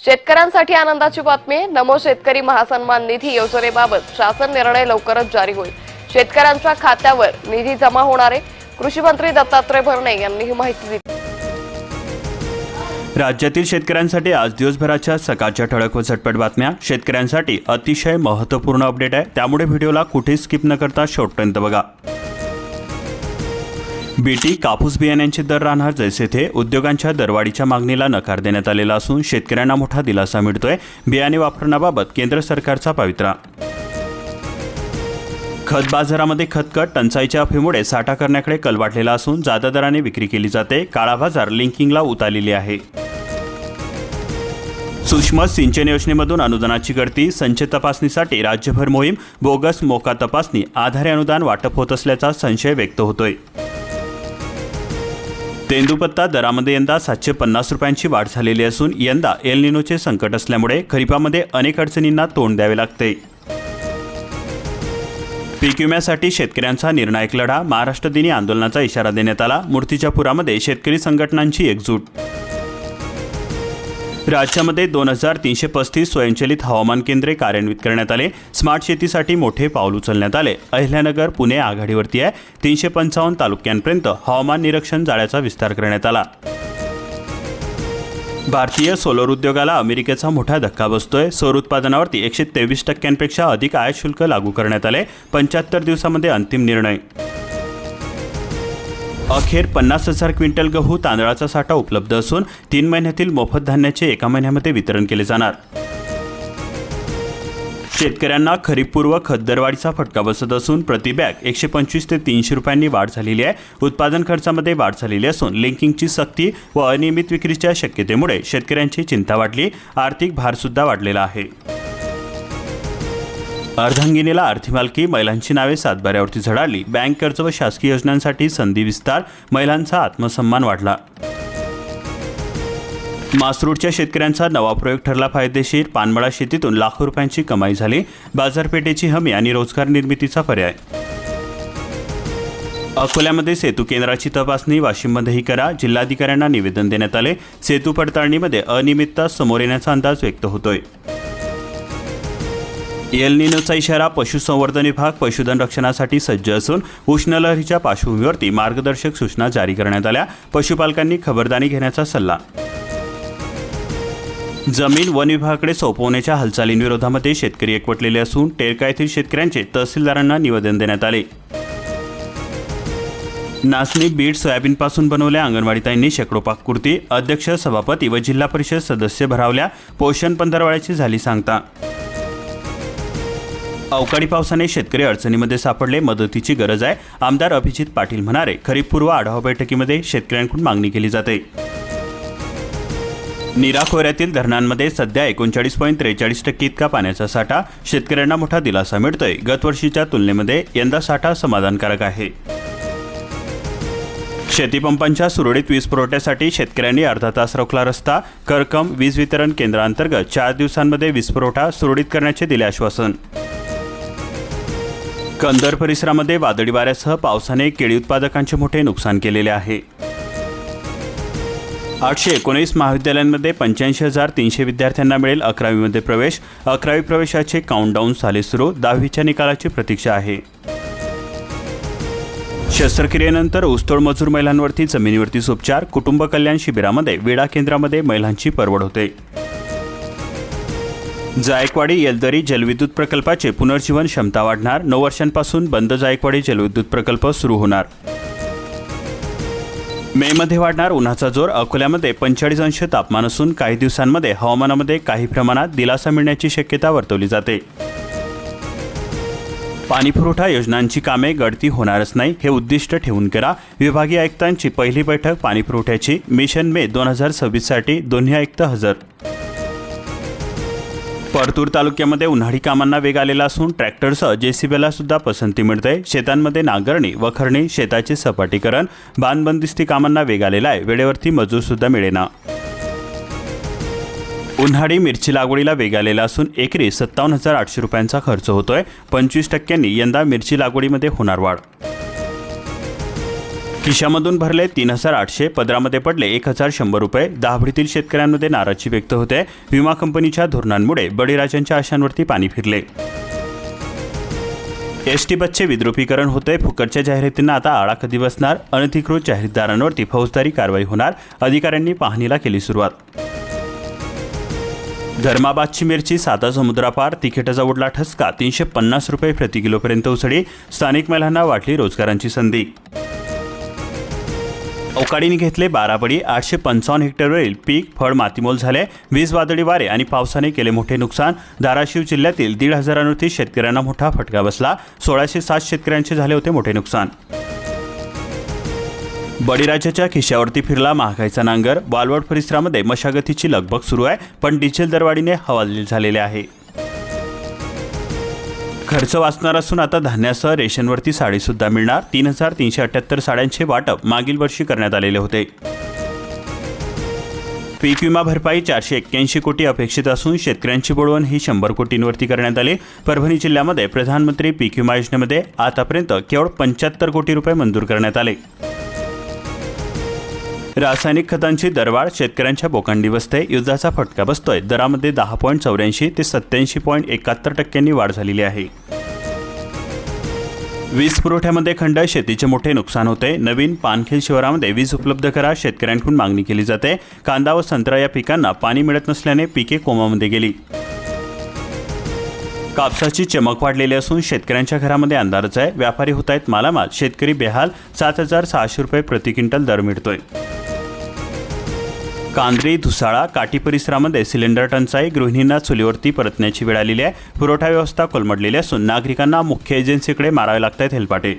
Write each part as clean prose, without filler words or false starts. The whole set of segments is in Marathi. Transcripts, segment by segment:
शेतकऱ्यांसाठी आनंदाची बातमी. नमो शेतकरी महासन्मान निधी योजनेबाबत शासन निर्णय लवकरच जारी होईल. शेतकऱ्यांच्या खात्यावर निधी जमा होणार आहे. कृषी मंत्री दत्तात्रय भरणे यांनी ही माहिती दिली. राज्यातील शेतकऱ्यांसाठी आज दिवसभराच्या सकाळच्या ठळक व झटपट बातम्या. शेतकऱ्यांसाठी अतिशय महत्त्वपूर्ण अपडेट आहे, त्यामुळे व्हिडिओला कुठे स्किप न करता शेवटपर्यंत बघा. बीटी कापूस बियाण्यांचे दर राहणार जैसे थे. उद्योगांच्या दरवाढीच्या मागणीला नकार देण्यात आलेला असून शेतकऱ्यांना मोठा दिलासा मिळतोय. बियाणे वापरण्याबाबत केंद्र सरकारचा पवित्रा. खत बाजारामध्ये खतकट टंचाईच्या अफवेमुळे साठा करण्याकडे कल वाढलेला असून जादा दराने विक्री केली जाते. काळा बाजार लिंकिंगला उतारलेली आहे. सूक्ष्म सिंचन योजनेमधून अनुदानाची गळती. संच तपासणीसाठी राज्यभर मोहीम. बोगस मोका तपासणी आधारे अनुदान वाटप होत असल्याचा संशय व्यक्त होतोय. तेंदूपत्ता दरामध्ये यंदा 750 रुपयांची वाढ झालेली असून यंदा एल निनोचे संकट असल्यामुळे खरीपामध्ये अनेक अडचणींना तोंड द्यावे लागते. पीक विम्यासाठी शेतकऱ्यांचा निर्णायक लढा. महाराष्ट्र दिनी आंदोलनाचा इशारा देण्यात आला. मूर्तिजापुरामध्ये शेतकरी संघटनांची एकजूट. राज्यामध्ये 2335 स्वयंचलित हवामान केंद्रे कार्यान्वित करण्यात आले. स्मार्ट शेतीसाठी मोठे पाऊल उचलण्यात आले. अहिल्यानगर पुणे आघाडीवरती आहे. 355 तालुक्यांपर्यंत हवामान निरीक्षण जाळ्याचा विस्तार करण्यात आला. भारतीय सोलर उद्योगाला अमेरिकेचा मोठा धक्का बसतोय. सौर उत्पादनावरती 123% अधिक आयात शुल्क लागू करण्यात आले. 75 दिवसामध्ये अंतिम निर्णय. अखेर 50,000 क्विंटल गहू तांदळाचा साठा उपलब्ध असून 3 महिन्यातील मोफत धान्याचे 1 महिन्यामध्ये वितरण केले जाणार. शेतकऱ्यांना खरीपपूर्व खत दरवाढीचा फटका बसत असून प्रति बॅग 125 ते 300 रुपयांनी वाढ झालेली आहे. उत्पादन खर्चामध्ये वाढ झालेली असून लिंकिंगची सक्ती व अनियमित विक्रीच्या शक्यतेमुळे शेतकऱ्यांची चिंता वाढली. आर्थिक भारसुद्धा वाढलेला आहे. अर्धांगिनीला आर्थिक मालकी. महिलांची नावे सातबाऱ्यावरती झळाळली. बँक कर्ज व शासकीय योजनांसाठी संधी विस्तार. महिलांचा आत्मसन्मान वाढला. मासरूडच्या शेतकऱ्यांचा नवा प्रयोग ठरला फायदेशीर. पानमळा शेतीतून लाखो रुपयांची कमाई झाली. बाजारपेठेची हमी आणि रोजगार निर्मितीचा पर्याय. अकोल्यामध्ये सेतू केंद्राची तपासणी. वाशिममध्येही करा. जिल्हाधिकाऱ्यांना निवेदन देण्यात आले. सेतू पडताळणीमध्ये अनियमितता समोर येण्याचा अंदाज व्यक्त होतोय. एल निनोचा इशारा. पशुसंवर्धन विभाग पशुधन रक्षणासाठी सज्ज असून उष्णलहरीच्या पार्श्वभूमीवरती मार्गदर्शक सूचना जारी करण्यात आल्या. पशुपालकांनी खबरदारी घेण्याचा सल्ला. जमीन वन विभागाकडे सोपवण्याच्या हालचालींविरोधामध्ये शेतकरी एकवटलेले असून टेरका येथील शेतकऱ्यांचे तहसीलदारांना निवेदन देण्यात आले. नाचणी बीट सोयाबीनपासून बनवल्या. अंगणवाडीताईंनी शेकडो पाककृती. अध्यक्ष सभापती व जिल्हा परिषद सदस्य भरावल्या. पोषण पंधरवड्याची झाली सांगता. अवकाळी पावसाने शेतकरी अडचणीमध्ये सापडले. मदतीची गरज आहे. आमदार अभिजित पाटील म्हणाले. खरीपपूर्व आढावा बैठकीमध्ये शेतकऱ्यांकडून मागणी केली जाते. नीरा खोऱ्यातील धरणांमध्ये सध्या 39.43% इतका पाण्याचा साठा. शेतकऱ्यांना मोठा दिलासा मिळतोय. गतवर्षीच्या तुलनेमध्ये यंदा साठा समाधानकारक आहे. शेतीपंपांच्या सुरळीत वीज पुरवठ्यासाठी शेतकऱ्यांनी अर्धा तास रोखला रस्ता. करकम वीज वितरण केंद्रांतर्गत 4 दिवसांमध्ये वीज पुरवठा सुरळीत करण्याचे दिले आश्वासन. कंदर परिसरामध्ये वादळी वाऱ्यासह पावसाने केळी उत्पादकांचे मोठे नुकसान केलेले आहे. 819 महाविद्यालयांमध्ये 85,300 विद्यार्थ्यांना मिळेल 11वीमध्ये प्रवेश. 11वी प्रवेशाचे काउंटडाऊन झाले सुरू. 10वीच्या निकालाची प्रतीक्षा आहे. शस्त्रक्रियेनंतर ऊसतोड मजूर महिलांवरती जमिनीवरतीच उपचार. कुटुंब कल्याण शिबिरामध्ये वेडा केंद्रामध्ये महिलांची परवड होते. जायकवाडी येलदरी जलविद्युत प्रकल्पाचे पुनर्जीवन क्षमता वाढणार. 9 वर्षांपासून बंद जायकवाडी जलविद्युत प्रकल्प सुरू होणार. मेमध्ये वाढणार उन्हाचा जोर. अकोल्यामध्ये 45 अंश तापमान असून काही दिवसांमध्ये हवामानामध्ये काही प्रमाणात दिलासा मिळण्याची शक्यता वर्तवली जाते. पाणीपुरवठा योजनांची कामे गळती होणारच नाही हे उद्दिष्ट ठेवून करा. विभागीय आयुक्तांची पहिली बैठक पाणीपुरवठ्याची. मिशन मे 2026 साठी दोन्ही आयुक्त हजर. परतूर तालुक्यामध्ये उन्हाळी कामांना वेग आलेला असून ट्रॅक्टरसह जेसीबीला सुद्धा पसंती मिळते. शेतांमध्ये नांगरणी वखरणी शेताचे सपाटीकरण बांधबंदिस्ती कामांना वेग आलेला आहे. वेळेवरती मजूर सुद्धा मिळेना. उन्हाळी मिरची लागवडीला वेग आलेला असून एकरी 57,800 रुपयांचा खर्च होतोय. 25% यंदा मिरची लागवडीमध्ये होणार वाढ. खिशामधून भरले 3,800, पदरामध्ये पडले 1,100 रुपये. दाभडीतील शेतकऱ्यांमध्ये नाराजी व्यक्त होते. विमा कंपनीच्या धोरणांमुळे बळीराजांच्या आशांवरती पाणी फिरले. एसटी बसचे विद्रुपीकरण होते. फुकटच्या जाहिरातींना आता आळा कधी बसणार? अनधिकृत जाहिरातदारांवरती फौजदारी कारवाई होणार. अधिकाऱ्यांनी पाहणीला केली सुरुवात. धर्माबादची मिरची साता समुद्रापार, तिकीटाचा उडला ठसका. 350 रुपये प्रति किलोपर्यंत उसळी. स्थानिक महिलांना वाटली रोजगारांची संधी. अवकाळीने घेतले 12 बळी. 855 हेक्टरवरील पीक फळ मातीमोल झाले. 20 वादळी वारे आणि पावसाने केले मोठे नुकसान. धाराशिव जिल्ह्यातील 1,500 शेतकऱ्यांना मोठा फटका बसला. 1,607 शेतकऱ्यांचे झाले होते मोठे नुकसान. बळीराजाच्या खिशावरती फिरला महागाईचा नांगर. वालवड परिसरामध्ये मशागतीची लगबग सुरू आहे, पण डिझेल दरवाढीने हवालदिल झालेले आहे. खर्च वाचणार असून आता धान्यासह रेशनवरती साडीसुद्धा मिळणार. 3,378 साड्यांचे वाटप मागील वर्षी करण्यात आलेले होते. पीक विमा भरपाई 481 कोटी अपेक्षित असून शेतकऱ्यांची बोलवण ही 100 कोटींवरती करण्यात आली. परभणी जिल्ह्यामध्ये प्रधानमंत्री पीक विमा योजनेमध्ये आतापर्यंत केवळ 75 कोटी रुपये मंजूर करण्यात आले. रासायनिक खतांची दरवाढ शेतकऱ्यांच्या बोकांडी बसते. युद्धाचा फटका बसतोय. दरामध्ये 10.84 ते 87.71% वाढ झालेली आहे. वीज पुरवठ्यामध्ये खंड, शेतीचे मोठे नुकसान होते. नवीन पानखेल शिवारामध्ये वीज उपलब्ध करा, शेतकऱ्यांकडून मागणी केली जाते. कांदा व संत्रा या पिकांना पाणी मिळत नसल्याने पिके कोमामध्ये गेली. कापसाची चमक वाढलेली असून शेतकऱ्यांच्या घरामध्ये अंधारच आहे. व्यापारी होत आहेत मालामाल, शेतकरी बेहाल. 7,600 रुपये प्रति क्विंटल दर मिळतोय. कांद्री, धुसाळा, काटी परिसरामध्ये सिलेंडर टंचाई. गृहिणींना चुलीवरती परतण्याची वेळ आलेली आहे. पुरवठा व्यवस्था कोलमडलेली असून नागरिकांना मुख्य एजन्सीकडे मारावे लागत आहेत हेलपाटे.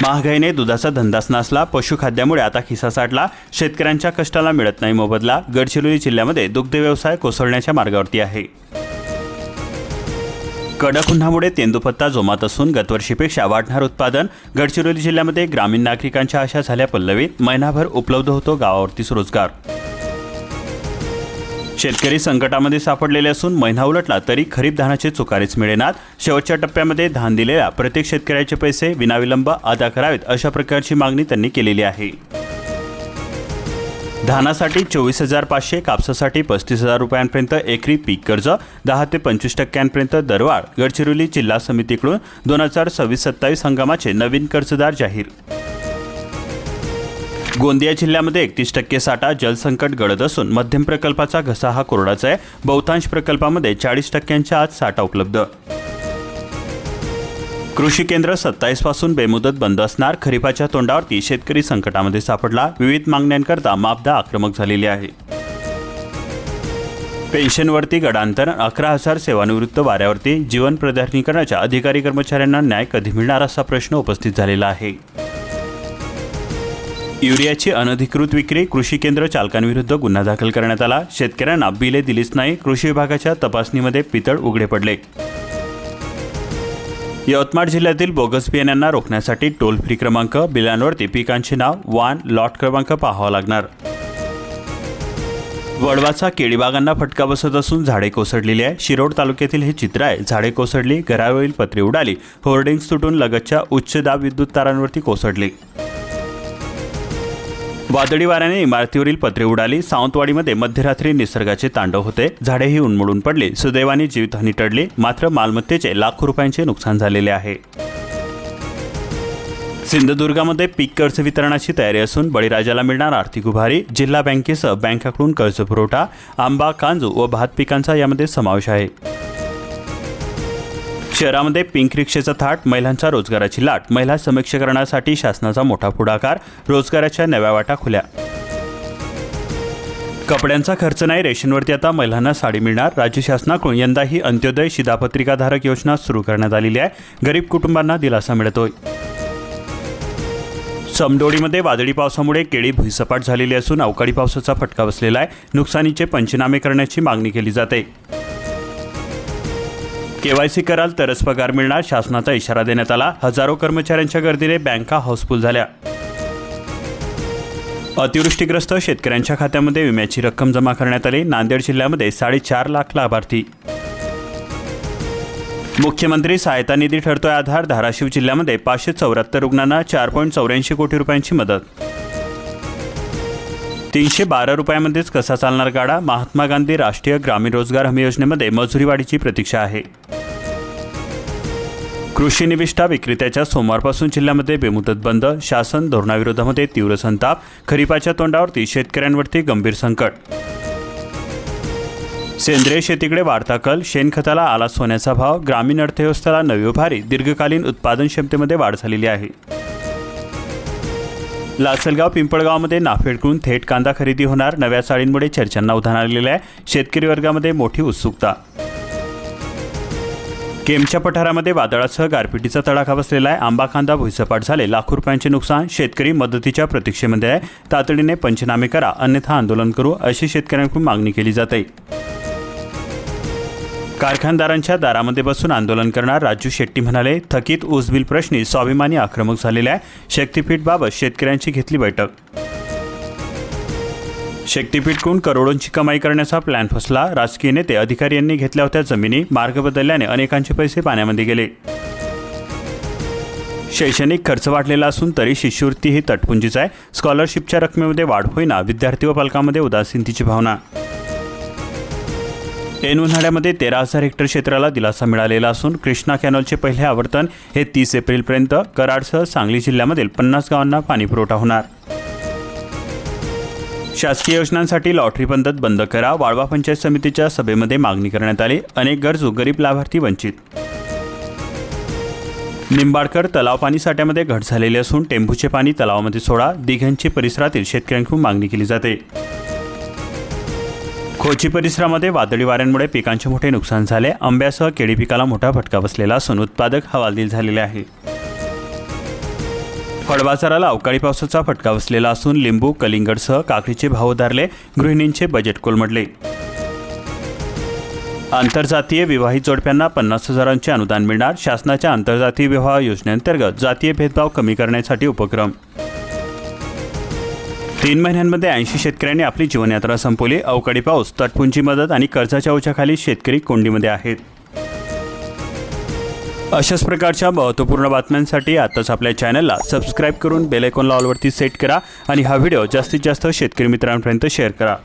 महागाईने दुधाचा धंदाच नासला. पशुखाद्यामुळे आता खिसा साठला. शेतकऱ्यांच्या कष्टाला मिळत नाही मोबदला. गडचिरोली जिल्ह्यामध्ये दुग्ध व्यवसाय कोसळण्याच्या मार्गावरती आहे. कडक उन्हामुळे तेंदूपत्ता जोमात असून गतवर्षीपेक्षा वाढणार उत्पादन. गडचिरोली जिल्ह्यामध्ये ग्रामीण नागरिकांच्या आशा झाल्या पल्लवीत. महिनाभर उपलब्ध होतो गावावरतीच रोजगार. शेतकरी संकटामध्ये सापडलेले असून महिना उलटला तरी खरीप धानाचे चुकारेच मिळेनात. शेवटच्या टप्प्यामध्ये धान दिलेल्या प्रत्येक शेतकऱ्याचे पैसे विनाविलंब अदा करावेत अशा प्रकारची मागणी त्यांनी केलेली आहे. धानासाठी 24,500, कापसासाठी 35,000 रुपयांपर्यंत एकरी पीक कर्ज. 10 ते 25% दरवाढ. गडचिरोली जिल्हा समितीकडून 2026-27 हंगामाचे नवीन कर्जदार जाहीर. गोंदिया जिल्ह्यामध्ये 31% साठा. जलसंकट गळत असून मध्यम प्रकल्पाचा घसा हा कोरडाच आहे. बहुतांश प्रकल्पामध्ये 40%च्या आत साठा उपलब्ध. कृषी केंद्र 27 पासून बेमुदत बंद असणार. खरीपाच्या तोंडावरती शेतकरी संकटामध्ये सापडला. विविध मागण्यांकरता मापदा आक्रमक झालेली आहे. पेन्शनवरती गडांतर. 11,000 सेवानिवृत्त वाऱ्यावरती. जीवन प्रधानीकरणाच्या अधिकारी कर्मचाऱ्यांना न्याय कधी मिळणार असा प्रश्न उपस्थित झालेला आहे. युरियाची अनधिकृत विक्री. कृषी केंद्र चालकांविरुद्ध गुन्हा दाखल करण्यात आला. शेतकऱ्यांना बिले दिलीच नाही. कृषी विभागाच्या तपासणीमध्ये पितळ उघडे पडले. यवतमाळ जिल्ह्यातील बोगस बियाण्यांना रोखण्यासाठी टोल फ्री क्रमांक. बिलांवरती पिकांचे नाव, वाण, लॉट क्रमांक पाहावा लागणार. वडवाचा केळीबागांना फटका बसत असून झाडे कोसळलेली आहे. शिरोड तालुक्यातील हे चित्र आहे. झाडे कोसळली, घरावरील पत्रे उडाली, होर्डिंग्स तुटून लगतच्या उच्च दाब विद्युत तारांवरती कोसळले. वादळी वाऱ्याने इमारतीवरील पत्रे उडाली. सावंतवाडीमध्ये मध्यरात्री निसर्गाचे तांडव होते. झाडेही उन्मळून पडली. सुदैवाने जीवितहानी टळली, मात्र मालमत्तेचे लाखो रुपयांचे नुकसान झालेले आहे. सिंधुदुर्गामध्ये पीक कर्ज वितरणाची तयारी असून बळीराजाला मिळणार आर्थिक उभारी. जिल्हा बँकेसह बँकाकडून कर्ज पुरवठा. आंबा, कांजू व भात पिकांचा यामध्ये समावेश आहे. शहरामध्ये पिंक रिक्षेचा थाट. महिलांच्या रोजगाराची लाट. महिला सक्षमीकरणासाठी शासनाचा मोठा पुढाकार. रोजगाराच्या नव्या वाटा खुल्या. कपड्यांचा खर्च नाही. रेशनवरती आता महिलांना साडी मिळणार. राज्य शासनाकडून यंदाही अंत्योदय शिधापत्रिकाधारक योजना सुरू करण्यात आलेली आहे. गरीब कुटुंबांना दिलासा मिळतोय. समडोळीमध्ये वादळी पावसामुळे केळी भुईसपाट झालेली असून अवकाळी पावसाचा फटका बसलेला आहे. नुकसानीचे पंचनामे करण्याची मागणी केली जाते. KYC कराल तरच पगार मिळणार. शासनाचा इशारा देण्यात आला. हजारो कर्मचाऱ्यांच्या गर्दीने बँका हाऊसफुल झाल्या. अतिवृष्टीग्रस्त शेतकऱ्यांच्या खात्यामध्ये विम्याची रक्कम जमा करण्यात आली. नांदेड जिल्ह्यामध्ये 4.5 लाख लाभार्थी. मुख्यमंत्री सहायता निधी ठरतोय आधार. धाराशिव जिल्ह्यामध्ये 574 रुग्णांना 4.84 कोटी रुपयांची मदत. 312 रुपयामध्येच कसा चालणार गाडा. महात्मा गांधी राष्ट्रीय ग्रामीण रोजगार हमी योजनेमध्ये मजुरी वाढीची प्रतीक्षा आहे. कृषी निविष्ठा विक्रेत्याच्या सोमवारपासून जिल्ह्यामध्ये बेमुदत बंद. शासन धोरणाविरोधामध्ये तीव्र संताप. खरीपाच्या तोंडावरती शेतकऱ्यांवरती गंभीर संकट. सेंद्रिय शेतीकडे वाढता कल. शेणखताला आला सोन्याचा भाव. ग्रामीण अर्थव्यवस्थेला नवी उभारी. दीर्घकालीन उत्पादन क्षमतेमध्ये वाढ झालेली आहे. लासलगाव पिंपळगावमध्ये नाफेडकडून थेट कांदा खरेदी होणार. नव्या चाळींमुळे चर्चांना उधाण आलेलं आहे. शेतकरी वर्गामध्ये मोठी उत्सुकता. केमच्या पठारामध्ये वादळासह गारपिटीचा तडाखा बसलेला आहे. आंबा कांदा भुईसपाट झाले. लाखो रुपयांचे नुकसान. शेतकरी मदतीच्या प्रतीक्षेमध्ये आहे. तातडीने पंचनामे करा अन्यथा आंदोलन करू अशी शेतकऱ्यांकडून मागणी केली जाते. कारखानदारांच्या दारामध्ये बसून आंदोलन करणार. राजू शेट्टी म्हणाले, थकीत ऊस बिल प्रश्नी स्वाभिमानी आक्रमक झालेले आहे. शक्तीपीठबाबत शेतकऱ्यांची घेतली बैठक. शक्तीपीठकडून करोडोंची कमाई करण्याचा प्लॅन फसला. राजकीय नेते अधिकारी यांनी घेतल्या होत्या जमिनी. मार्ग बदलल्याने अनेकांचे पैसे पाण्यामध्ये गेले. शैक्षणिक खर्च वाढलेला असून तरी शिष्यवृत्ती ही तटपुंजीच आहे. स्कॉलरशिपच्या रकमेमध्ये वाढ होईना. विद्यार्थी व पालकांमध्ये उदासीनतेची भावना. ऐन उन्हाळ्यामध्ये 13,000 हेक्टर क्षेत्राला दिलासा मिळालेला असून कृष्णा कॅनॉलचे पहिले आवर्तन हे 30 एप्रिलपर्यंत. कराडसह सांगली जिल्ह्यामधील 50 गावांना पाणीपुरवठा होणार. शासकीय योजनांसाठी लॉटरी पद्धत बंद करा. वाळवा पंचायत समितीच्या सभेमध्ये मागणी करण्यात आली. अनेक गरजू गरीब लाभार्थी वंचित. निंबाळकर तलाव पाणी साठ्यामध्ये घट झालेली असून टेंभूचे पाणी तलावामध्ये सोडा. दिघंची परिसरातील शेतकऱ्यांकडून मागणी केली जाते. खोची परिसरामध्ये वादळी वाऱ्यांमुळे पिकांचे मोठे नुकसान झाले. आंब्यासह केळी पिकाला मोठा फटका बसलेला असून उत्पादक हवालदिल झालेले आहे. फळबाजाराला अवकाळी पावसाचा फटका बसलेला असून लिंबू कलिंगडसह काकडीचे भाव उधारले. गृहिणींचे बजेट कोलमडले. आंतरजातीय विवाहित जोडप्यांना 50,000चे अनुदान मिळणार. शासनाच्या आंतरजातीय विवाह योजनेअंतर्गत जातीय भेदभाव कमी करण्यासाठी उपक्रम. 3 महिन्यांमध्ये 80 शेतकऱ्यांनी आपली जीवनयात्रा संपवली. अवकाळी पाऊस, तटपुंजी मदत आणि कर्जाच्या ओझ्याखाली शेतकरी कोंडीमध्ये आहेत. अशाच प्रकारच्या महत्त्वपूर्ण बातम्यांसाठी आताच आपल्या चॅनलला सबस्क्राईब करून बेल आयकॉनला ऑलवरती सेट करा आणि हा व्हिडिओ जास्तीत जास्त शेतकरी मित्रांपर्यंत शेअर करा.